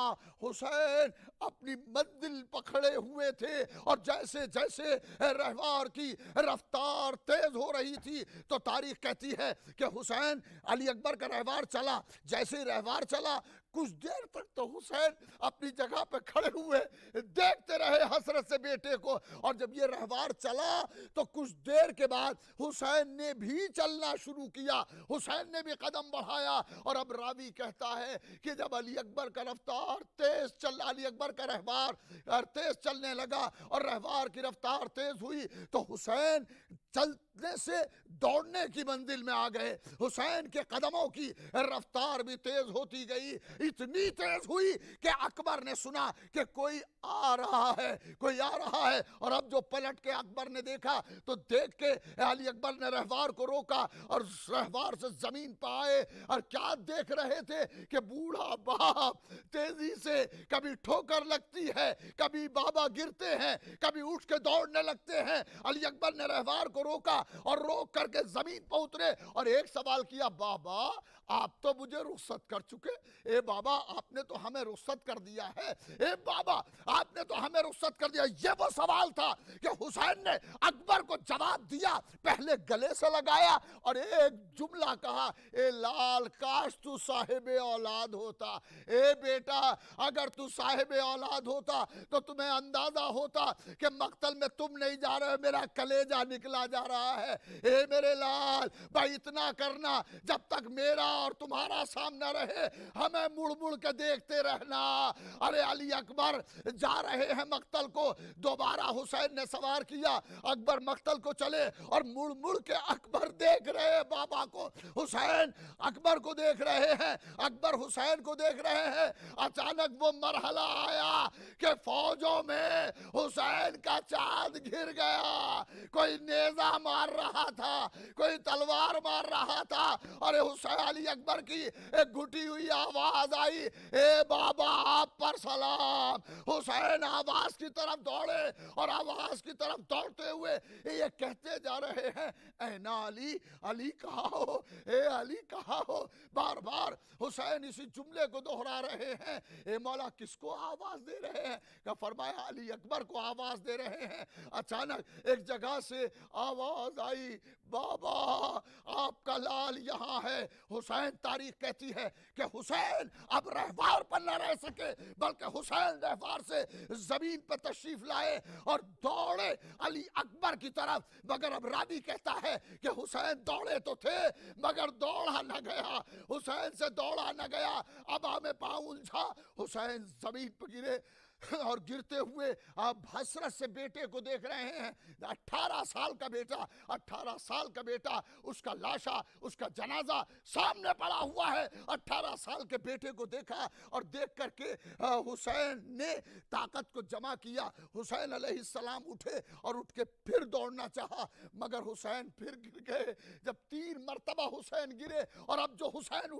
حسین اپنی منزل پکڑے ہوئے تھے، اور جیسے جیسے رہوار کی رفتار تیز ہو رہی تھی تو تاریخ کہتی ہے کہ حسین علی اکبر کا رہوار چلا، جیسے رہوار چلا کچھ دیر تک تو حسین اپنی جگہ پہ کھڑے ہوئے دیکھتے رہے حسرت سے بیٹے کو، اور جب یہ رہوار چلا تو کچھ دیر کے بعد حسین نے بھی چلنا شروع کیا، حسین نے بھی قدم بڑھایا۔ اور اب راوی کہتا ہے کہ جب علی اکبر کا رفتار علی اکبر کا رہوار تیز چلنے لگا اور رہوار کی رفتار تیز ہوئی تو حسین چلنے سے دوڑنے کی منزل میں آ گئے۔ حسین کے قدموں کی رفتار بھی تیز ہوتی گئی، اتنی تیز ہوئی کہ اکبر نے سنا کہ کوئی آ رہا ہے، اور اب جو پلٹ کے اکبر نے دیکھا تو دیکھ کے علی اکبر نے رہوار کو روکا اور رہوار سے زمین پہ آئے، اور کیا دیکھ رہے تھے کہ بوڑھا باپ تیزی سے کبھی ٹھوکر لگتی ہے، کبھی بابا گرتے ہیں، کبھی اٹھ کے دوڑنے لگتے ہیں۔ علی اکبر نے رہوار کو روکا اور روک کر کے زمین پہ اترے اور ایک سوال کیا، بابا آپ تو مجھے رخصت کر چکے، اے بابا آپ نے تو ہمیں رخصت کر دیا ہے، اے بابا آپ نے تو ہمیں رخصت کر دیا۔ یہ وہ سوال تھا کہ حسین نے اکبر کو جواب دیا، پہلے گلے سے لگایا اور ایک جملہ کہا، اے لال کاش تو صاحب اولاد ہوتا، اے بیٹا اگر تو صاحب اولاد ہوتا تو تمہیں اندازہ ہوتا کہ مقتل میں تم نہیں جا رہے، میرا کلیجہ نکلا جا رہا ہے۔ اے میرے لال بھائی اتنا کرنا، جب تک میرا اور تمہارا سامنا رہے ہمیں مڑ مڑ کے دیکھتے رہنا۔ ارے علی اکبر جا رہے ہیں مقتل کو، دوبارہ حسین نے سوار کیا، اکبر مقتل کو چلے اور مڑ مڑ کے اکبر دیکھ رہے ہیں بابا کو، حسین اکبر کو دیکھ رہے ہیں، اکبر حسین کو دیکھ رہے ہیں۔ اچانک وہ مرحلہ آیا کہ فوجوں میں حسین کا چاند گھر گیا، کوئی نیزہ مار رہا تھا، کوئی تلوار مار رہا تھا، اور حسین علی اکبر کی ایک گھٹی ہوئی آواز آئی، اے بابا آپ پر سلام۔ حسین آواز کی طرف دوڑے اور آواز کی طرف دوڑتے ہوئے یہ کہتے جا رہے ہیں، اینا علی، علی کہاں ہو، اے علی کہاں ہو۔ بار بار حسین اسی جملے کو دہرا رہے ہیں، اے مولا کس کو آواز دے رہے ہیں؟ کہ فرمایا علی اکبر کو آواز دے رہے ہیں۔ اچانک ایک جگہ سے آواز آئی، بابا آپ کا لال یہاں ہے۔ حسین تاریخ کہتی ہے کہ حسین اب رہوار پر نہ رہ سکے، بلکہ حسین رہوار سے زمین پر تشریف لائے اور دوڑے علی اکبر کی طرف، مگر اب راوی کہتا ہے کہ حسین دوڑے تو تھے مگر دوڑا نہ گیا، حسین سے دوڑا نہ گیا۔ اب ہمیں پاؤں الجھا، حسین زمین پر گرے اور گرتے ہوئے آپ حسرت سے بیٹے کو دیکھ رہے ہیں۔ 18 سال کا بیٹا، 18 سال کا بیٹا، اس کا لاشا، اس کا جنازہ سامنے پڑا ہوا ہے۔ 18 سال کے بیٹے کو دیکھا اور دیکھ کر کے حسین نے طاقت کو جمع کیا۔ حسین علیہ السلام اٹھے اور اٹھ کے پھر دوڑنا چاہا، مگر حسین پھر گر گئے۔ جب 3 مرتبہ حسین گرے اور اب جو حسین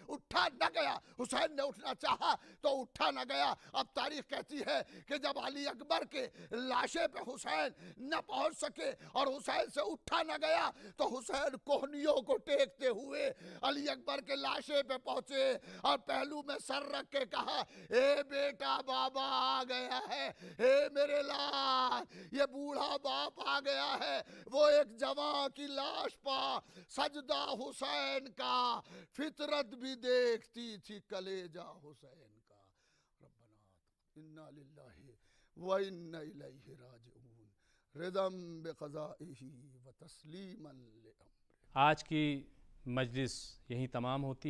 اٹھا نہ گیا، حسین نے اٹھنا چاہا تو اٹھا نہ گیا۔ اب تاریخ کہتی ہے کہ جب علی اکبر کے لاشے پہ حسین نہ پہنچ سکے اور حسین سے اٹھا نہ گیا تو حسین کوہنیوں کو ٹیکتے ہوئے علی اکبر کے لاشے پہ پہنچے اور پہلو میں سر رکھ کے کہا، اے بیٹا بابا آ گیا ہے، اے میرے لال یہ بوڑھا باپ آ گیا ہے۔ وہ ایک جوان کی لاش پا سجدہ حسین کا، فطرت بھی دیکھتی تھی کلیجہ حسین کا۔ انا للہ و انا الیہ راجعون، رضم بقضائہ و تسلیما لامرہ۔
آج کی مجلس یہیں تمام ہوتی ہے۔